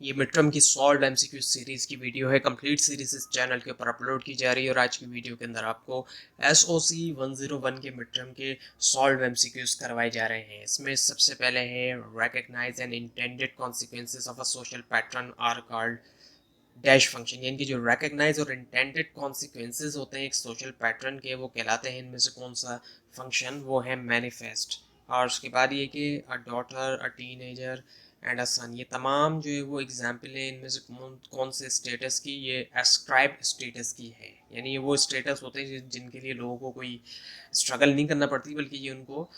ये mid term की solve MCQ series की वीडियो है। कंप्लीट सीरीज इस चैनल के ऊपर अपलोड की जा रही है और आज की वीडियो के अंदर आपको SOC 101 के मिड टर्म के सॉल्व एमसीक्यूज करवाए जा रहे हैं। इसमें सबसे पहले है recognise and intended consequences of a social pattern are called dash function. यानी कि जो रिकग्नाइज और इंटेंडेड कॉन्सिक्वेंसेज होते हैं एक सोशल पैटर्न के, वो कहलाते हैं इनमें से कौन सा फंक्शन, वो है मैनिफेस्ट। और उसके बाद ये कि a daughter, a teenager and a son, ये तमाम जो है वो एग्जाम्पल है इनमें से कौन कौन से स्टेटस की, ये एस्क्राइब स्टेटस की है। यानी ये वो स्टेटस होते हैं जिनके लिए लोगों को कोई स्ट्रगल नहीं करना पड़ती, बल्कि ये उनको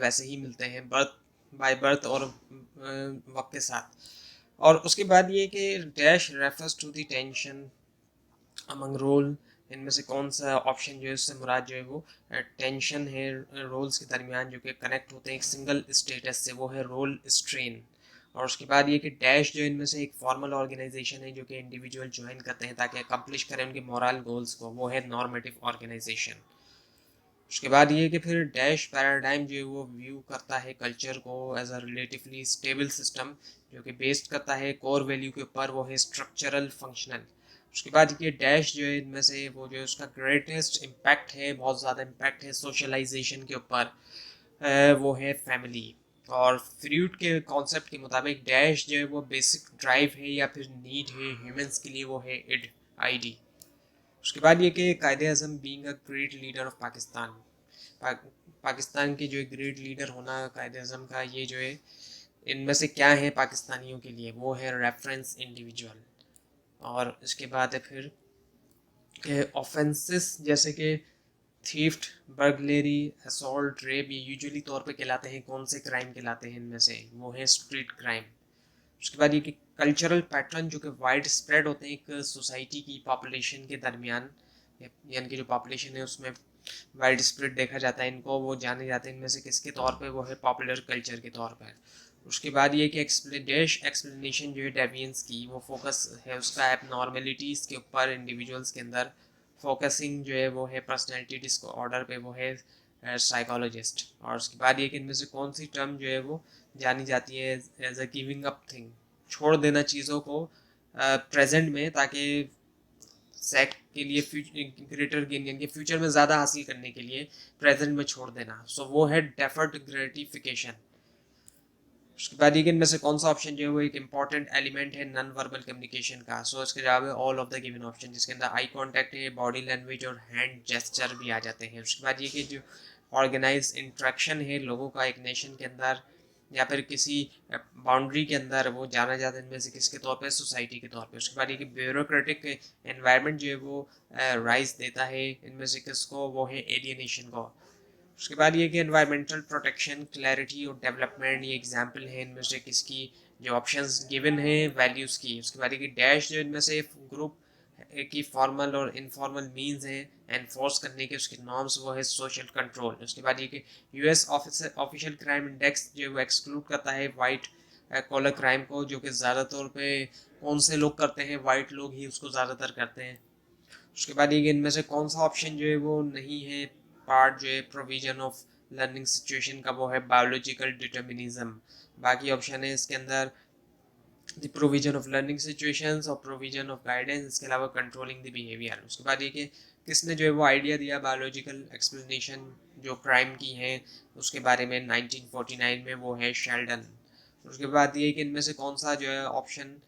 वैसे ही मिलते हैं बर्थ बाय बर्थ और वक्त के साथ। और उसके बाद ये कि dash refers to the tension among role, इनमें से कौन सा ऑप्शन जो है उससे मुराद जो है वो टेंशन है रोल्स के दरमियान जो कि कनेक्ट होते हैं एक सिंगल स्टेटस से, वो है रोल स्ट्रेन। और उसके बाद ये कि डैश जो इनमें से एक फॉर्मल ऑर्गेनाइजेशन है जो कि इंडिविजुअल ज्वाइन करते हैं ताकि अकम्प्लिश करें उनके मोरल गोल्स को, वो है नॉर्मेटिव ऑर्गेनाइजेशन। उसके बाद ये कि फिर डैश पैराडाइम जो है वो व्यू करता है कल्चर को as a relatively stable system जो कि बेस्ड करता है कोर वैल्यू के ऊपर, वो है स्ट्रक्चरल फंक्शनल। उसके बाद ये डैश जो है इनमें से वो जो है उसका ग्रेटेस्ट इम्पैक्ट है, बहुत ज़्यादा इम्पैक्ट है सोशलाइजेशन के ऊपर, वो है फैमिली। और फ्रूट के कॉन्सेप्ट के मुताबिक डैश जो है वो बेसिक ड्राइव है या फिर नीड है ह्यूमंस के लिए, वो है इड आईडी। उसके बाद ये कि Quaid-e-Azam being a great leader of Pakistan, पा, पाकिस्तान के जो एक ग्रेट लीडर होना कायदे अज़म का, ये जो है इनमें से क्या है पाकिस्तानियों के लिए, वो है रेफरेंस इंडिविजुअल। और इसके बाद है फिर ऑफेंसेस जैसे कि थीफ्ट, बर्गलेरी, असॉल्ट, रेप, ये यूजुअली तौर पे कहलाते हैं कौन से क्राइम कहलाते हैं इनमें से, वो है स्ट्रीट क्राइम। उसके बाद ये कि कल्चरल पैटर्न जो कि वाइड स्प्रेड होते हैं एक सोसाइटी की पॉपुलेशन के दरमियान, यानी कि जो पॉपुलेशन है उसमें वाइड स्प्रेड देखा जाता है इनको, वो जाने जाते हैं इनमें से किसके तौर पे, वो है पॉपुलर कल्चर के तौर पर। उसके बाद ये कि एक्सप्लेनेशन जो है डेवियंस की, वो फोकस है उसका एबनॉर्मेलिटीज़ के ऊपर इंडिविजुअल्स के अंदर, फोकसिंग जो है वो है पर्सनैलिटी डिसऑर्डर पे, वो है साइकोलॉजिस्ट। और उसके बाद ये कि इनमें से कौन सी टर्म जो है वो जानी जाती है as a giving up thing, छोड़ देना चीज़ों को प्रेजेंट में ताकि सेक के लिए ग्रेटर गेन यानी कि फ्यूचर में ज़्यादा हासिल करने के लिए प्रेजेंट में छोड़ देना, सो वो है डेफर्ड ग्रेटिफिकेशन। उसके बाद ये इनमें से कौन सा ऑप्शन जो है वो एक इंपॉर्टेंट एलिमेंट है नॉन वर्बल कम्युनिकेशन का, सो इसका जवाब है all of the given option, जिसके अंदर आई कांटेक्ट है, बॉडी लैंग्वेज और हैंड जेस्चर भी आ जाते हैं। उसके बाद ये कि जो ऑर्गेनाइज इंट्रैक्शन है लोगों का एक नेशन के अंदर या फिर किसी बाउंड्री के अंदर, वो जाना जाता है इनमें से किसके तौर पे, सोसाइटी के तौर पे। उसके बाद ये कि ब्यूरोक्रेटिक एनवायरनमेंट जो है वो राइज देता है इनमें से किसको, वो है एलियनेशन को। उसके बाद ये कि एनवायरमेंटल प्रोटेक्शन, क्लैरिटी और डेवलपमेंट, ये एग्जांपल है इनमें से किसकी, जो ऑप्शंस गिवन है वैल्यूज़ की। उसके बाद ये कि डैश जो इनमें से ग्रुप की फॉर्मल और इनफॉर्मल मीन्स हैं एनफोर्स करने के, उसके नॉर्म्स, वो है सोशल कंट्रोल। उसके बाद ये कि US ऑफिशियल क्राइम इंडेक्स जो है वो एक्सक्लूड करता है वाइट कॉलर क्राइम को, जो कि ज़्यादा तौर पे कौन से लोग करते हैं, वाइट लोग ही उसको ज़्यादातर करते हैं। उसके बाद ये इनमें से कौन सा ऑप्शन जो है वो नहीं है पार्ट जो है प्रोविजन ऑफ लर्निंग सिचुएशन का, वो है बायोलॉजिकल डिटर्मिनिज्म। बाकी ऑप्शन है इसके अंदर the provision of learning situations और प्रोविजन ऑफ गाइडेंस, इसके अलावा कंट्रोलिंग द बिहेवियर। उसके बाद ये कि किसने जो है वो आइडिया दिया बायोलॉजिकल एक्सप्लेनेशन जो क्राइम की है उसके बारे में 1949 में, वो है शेल्डन। उसके बाद ये कि इनमें से कौन सा जो है ऑप्शन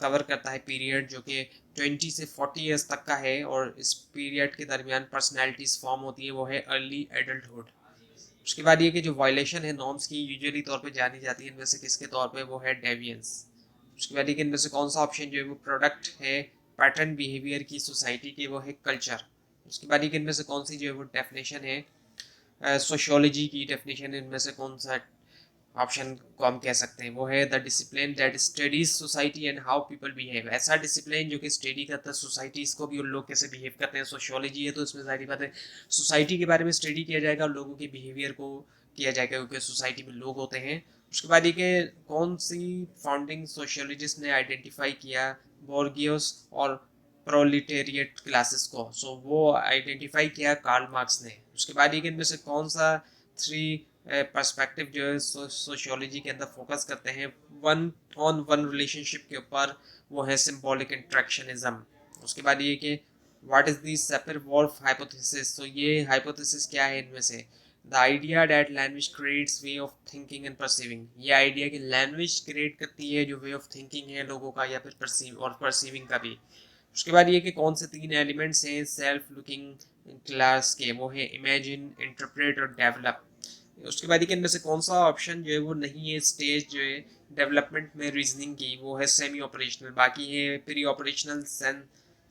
कवर करता है पीरियड जो कि 20 से 40 ईयर्स तक का है और इस पीरियड के दरमियान पर्सनैलिटीज फॉर्म होती है, वो है अर्ली एडल्टहुड। उसके बाद ये कि जो वायलेशन है नॉर्म्स की यूजुअली तौर पे जानी जाती है इनमें से किसके तौर पे, वो है डेवियंस। उसके बाद ये कि इनमें से कौन सा ऑप्शन जो है वो प्रोडक्ट है पैटर्न बिहेवियर की सोसाइटी के, वो है कल्चर। उसके बाद ये कि इनमें से कौन सी जो है वो डेफिनेशन है सोशियोलॉजी की डेफिनेशन, इनमें से कौन सा ऑप्शन को हम कह सकते हैं, वो है the discipline that studies society and how people behave, ऐसा डिसिप्लिन जो कि स्टडी करता है सोसाइटीज़ को भी, उन लोग कैसे बिहेव करते हैं। सोशियोलॉजी है तो इसमें सारी बातें सोसाइटी के बारे में स्टडी किया जाएगा और लोगों के बिहेवियर को किया जाएगा क्योंकि सोसाइटी में लोग होते हैं। उसके बाद ये कि कौन सी फाउंडिंग सोशियोलॉजिस्ट ने आइडेंटिफाई किया बोर्गियोस और प्रोलिटेरिएट क्लासेस को, सो वो आइडेंटिफाई किया कार्ल मार्क्स ने। उसके बाद ये कि इनमें से कौन सा थ्री पर्सपेक्टिव जो है सोशियोलॉजी के अंदर फोकस करते हैं, वन ऑन वन रिलेशनशिप के ऊपर, वो है सिम्बॉलिक इंट्रैक्शनिज्म। उसके बाद ये कि what is the shaper-wolf hypothesis. तो ये हाइपोथेसिस क्या है इनमें से? The idea that language creates way of thinking and perceiving. ये आइडिया कि लैंग्वेज क्रिएट करती है जो वे ऑफ थिंकिंग है लोगों का, या फिर परसीव और परसीविंग का भी। उसके बाद ये कि कौन से 3 एलिमेंट्स हैं सेल्फ लुकिंग क्लास के? वो है इमेजिन, इंटरप्रेट और डेवलप। उसके बाद ये कि इनमें से कौन सा ऑप्शन जो है वो नहीं है स्टेज जो है डेवलपमेंट में रीजनिंग की? वो है सेमी ऑपरेशनल। बाकी है प्री ऑपरेशनल,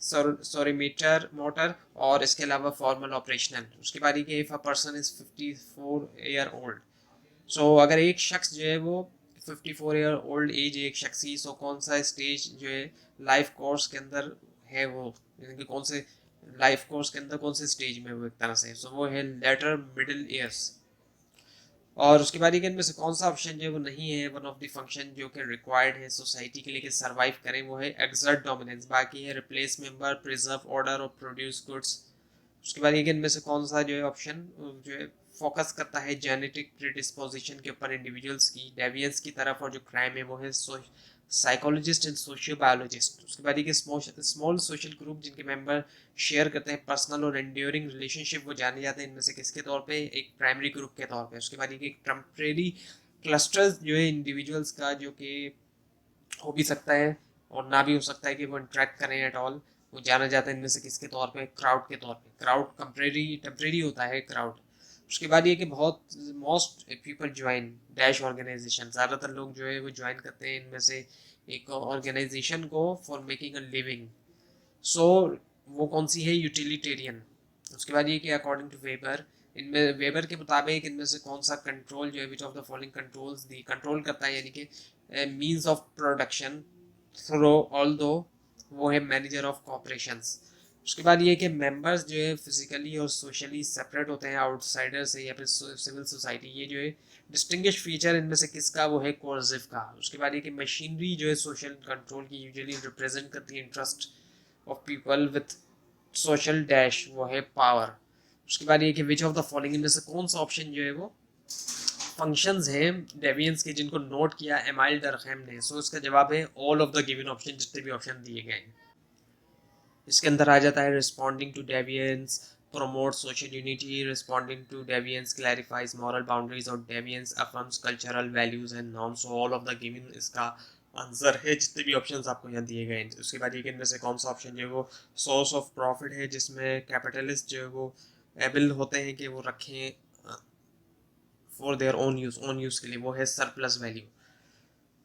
सेंसोरीमीटर मोटर, और इसके अलावा फॉर्मल ऑपरेशनल। उसके बाद ये if a person is 54 year old. So अगर एक शख्स जो है वो 54 ईयर ओल्ड एज एक शख्स ही, सो कौन सा स्टेज जो है लाइफ कोर्स के अंदर है वो, यानी कि कौन से लाइफ कोर्स के अंदर कौन से स्टेज में वो एक तरह से, सो वो है लेटर मिडिल ईयर्स। और उसके बाद इनमें से कौन सा ऑप्शन जो है वो नहीं है वन ऑफ द फंक्शन जो कि रिक्वायर्ड है सोसाइटी के लिए कि सर्वाइव करें? वो है एक्सर्ट डोमिनेंस। बाकी है रिप्लेस मेंबर, प्रिजर्व ऑर्डर और प्रोड्यूस गुड्स। उसके बाद इनमें से कौन सा जो है ऑप्शन जो है फोकस करता है जेनेटिक प्रीडिस्पोजिशन के ऊपर इंडिविजुअल्स की डेवियंस की तरफ, और जो क्राइम है वो है साइकोलॉजिस्ट एंड सोशियो बायोलॉजिस्ट। उसके बाद ये स्मॉल सोशल ग्रुप जिनके मेंबर शेयर करते हैं पर्सनल और एंड्योरिंग रिलेशनशिप, वो जाने जाते हैं इनमें से किसके तौर पे? एक प्राइमरी ग्रुप के तौर पे। उसके बाद ये टेम्परेरी क्लस्टर्स जो है इंडिविजुअल्स का, जो कि हो भी सकता है और ना भी हो सकता है कि वो इंटरेक्ट करें एट ऑल, वो जाना जाता है इनमें से किसके तौर पे? क्राउड के तौर पे। क्राउड टेम्परेरी होता है क्राउड। उसके बाद ये कि बहुत most people join dash organisation, ज़्यादातर लोग जो है वो ज्वाइन करते हैं इनमें से एक ऑर्गेनाइजेशन को for making a living. So वो कौन सी है? यूटिलिटेरियन। उसके बाद ये कि अकॉर्डिंग टू वेबर, इनमें वेबर के मुताबिक इनमें से कौन सा कंट्रोल जो है which of the following controls the control करता है, यानी कि means of production through all दो, वो है मैनेजर ऑफ कॉपरेशंस। उसके बाद ये कि मेंबर्स जो है फिजिकली और सोशली सेपरेट होते हैं आउटसाइडर से या फिर सिविल सोसाइटी। ये जो है डिस्टिंग्विश फीचर इनमें से किसका? वो है कोर्सिव का। उसके बाद ये कि मशीनरी जो है सोशल कंट्रोल की यूजुअली रिप्रेजेंट करती है interest of people with social dash, वो है पावर। उसके बाद ये कि विच ऑफ द फॉलोइंग, इनमें से कौन सा ऑप्शन जो है वो फंक्शंस हैं डेवियंस के जिनको नोट किया एमाइल डरखैम ने? सो इसका जवाब है all of the given option, जितने भी ऑप्शन दिए गए हैं। इसके अंदर आ जाता है responding to deviance promote social unity, responding to deviance clarifies moral boundaries, और deviance affirms cultural values and norms। so all of the given इसका आंसर है जितने भी ऑप्शंस आपको यहाँ दिए गए हैं। उसके बाद ये कि इनमें से कौन सा ऑप्शन जो है वो सोर्स ऑफ प्रॉफिट है, जिसमें कैपिटलिस्ट जो है वो एबल होते हैं कि वो रखें फॉर देयर ओन यूज़ के लिए, वो है सरप्लस वैल्यू।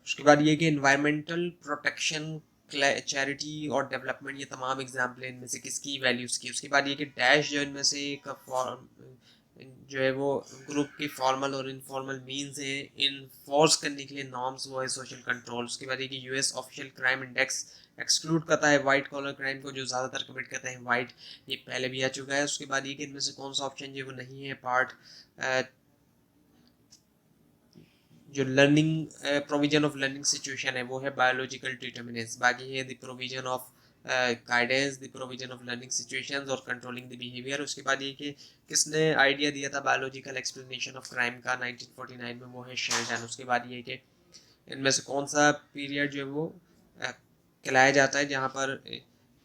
उसके बाद ये कि इन्वायरमेंटल प्रोटेक्शन, चैरिटी और डेवलपमेंट, ये तमाम एग्जाम्पल इनमें से किसकी वैल्यूज़ की। उसके बाद ये कि डैश जो इनमें से एक जो है वो ग्रुप की फॉर्मल और इनफॉर्मल मीन्स है इनफोर्स करने के लिए नॉर्म्स, वो है सोशल कंट्रोल। उसके बाद ये कि US official crime index exclude करता है वाइट कॉलर क्राइम को, जो ज़्यादातर कमिट करते हैं वाइट, ये पहले भी आ चुका है। उसके बाद ये कि इनमें से कौन सा ऑप्शन जो वो नहीं है पार्ट जो learning provision of learning situation है, वो है बायोलॉजिकल डिटर्मिनेंट्स। बाकी है the provision of guidance, the provision of learning situations और कंट्रोलिंग द बिहेवियर। उसके बाद ये कि किसने आइडिया दिया था बायोलॉजिकल एक्सप्लेनेशन ऑफ क्राइम का 1949 में? वो है शेल्डन। उसके बाद ये कि इनमें से कौन सा पीरियड जो है वो कहलाया जाता है जहाँ पर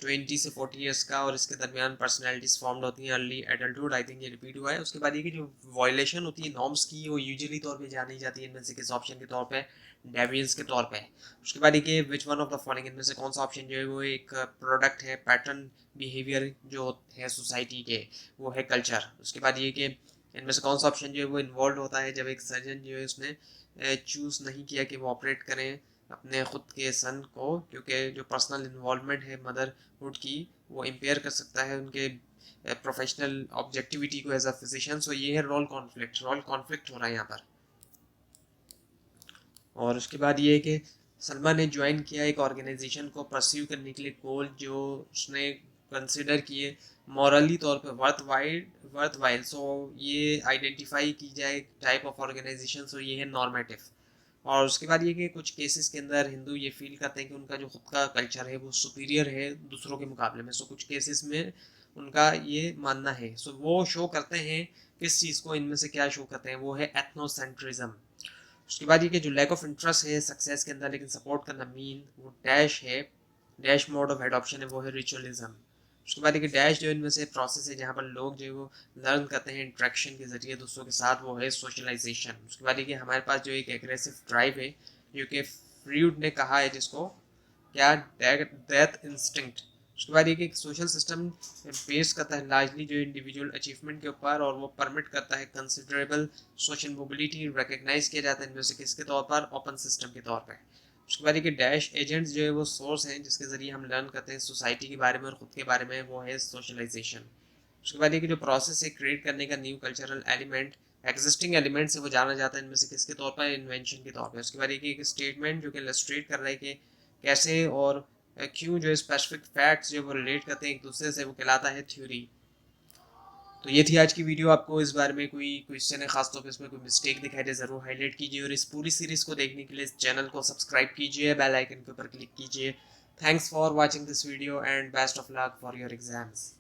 20 से 40 ईयर्स का और इसके दरमियान पर्सनैलिटीज फॉर्म्ड होती हैं अर्ली एडल्टहुड? आई थिंक ये रिपीट हुआ है। उसके बाद ये कि जो वायलेशन होती है नॉर्म्स की, वो यूजुअली तौर पे जानी जाती है इनमें से किस ऑप्शन के तौर पे? डेवियंस के तौर पे। उसके बाद ये कि which one of the following, इनमें से कौन सा ऑप्शन जो है वो एक प्रोडक्ट है पैटर्न बिहेवियर जो है सोसाइटी के, वो है कल्चर। उसके बाद ये कि इनमें से कौन सा ऑप्शन जो है वो इन्वॉल्व होता है जब एक सर्जन जो है उसने चूज़ नहीं किया कि वो ऑपरेट करें अपने ख़ुद के सन को, क्योंकि जो पर्सनल इन्वॉल्वमेंट है मदरहुड की, वो इम्पेयर कर सकता है उनके प्रोफेशनल ऑब्जेक्टिविटी को एज अ फिजिशियन। सो ये है रोल कॉन्फ्लिक्ट हो रहा है यहाँ पर। और उसके बाद ये है कि सलमा ने ज्वाइन किया एक ऑर्गेनाइजेशन को परस्यू करने के लिए गोल जो उसने कंसिडर किए मॉरली तौर पे वर्थ वाइल। सो ये आइडेंटिफाई की जाए टाइप ऑफ ऑर्गेनाइजेशन, सो ये है नॉर्मेटिव। और उसके बाद ये कि कुछ केसेस के अंदर हिंदू ये फील करते हैं कि उनका जो खुद का कल्चर है वो सुपीरियर है दूसरों के मुकाबले में। सो कुछ केसेस में उनका ये मानना है। सो वो शो करते हैं किस चीज़ को, इनमें से क्या शो करते हैं? वो है एथनोसेंट्रिज्म। उसके बाद ये कि जो लैक ऑफ इंटरेस्ट है सक्सेस के अंदर लेकिन सपोर्ट करना मीन, वो डैश है, डैश मोड ऑफ एडॉप्शन है, वो है रिचुअलिज्म। उसके बाद एक डैश जो इनमें से प्रोसेस है जहाँ पर लोग जो है वो लर्न करते हैं इंट्रैक्शन के जरिए दूसरों के साथ, वो है सोशलाइजेशन। उसके बाद ये कि हमारे पास जो एक एग्रेसिव ड्राइव है जो कि फ्रूड ने कहा है जिसको क्या, डेथ इंस्टिंक्ट। उसके बाद ये कि सोशल सिस्टम बेस करता है लार्जली जो इंडिविजुअल अचीवमेंट के ऊपर, और वो परमिट करता है कंसिडरेबल सोशल मोबिलिटी, रिकग्नाइज किया जाता है इनमें से किसके तौर पर, ओपन सिस्टम के तौर पर। उसके बाद ये डैश एजेंट्स जो है वो सोर्स हैं जिसके ज़रिए हम लर्न करते हैं सोसाइटी के बारे में और ख़ुद के बारे में, वो है सोशलाइजेशन। उसके बाद ये कि जो प्रोसेस है क्रिएट करने का new cultural element, existing element से वो जाना जाता है इनमें से किसके तौर पर, इन्वेंशन के तौर पर। उसके बाद एक स्टेटमेंट जो कि इलस्ट्रेट कर रहा है कि कैसे और क्यों जो स्पेसिफिक फैक्ट्स जो वो रिलेट करते हैं एक दूसरे से, वो कहलाता है थ्योरी। तो ये थी आज की वीडियो। आपको इस बारे में कोई क्वेश्चन है, खासतौर पर इसमें कोई मिस्टेक दिखाई दे, ज़रूर हाईलाइट कीजिए, और इस पूरी सीरीज़ को देखने के लिए इस चैनल को सब्सक्राइब कीजिए, बेल आइकन के ऊपर क्लिक कीजिए। Thanks for watching this video and best of luck for your exams.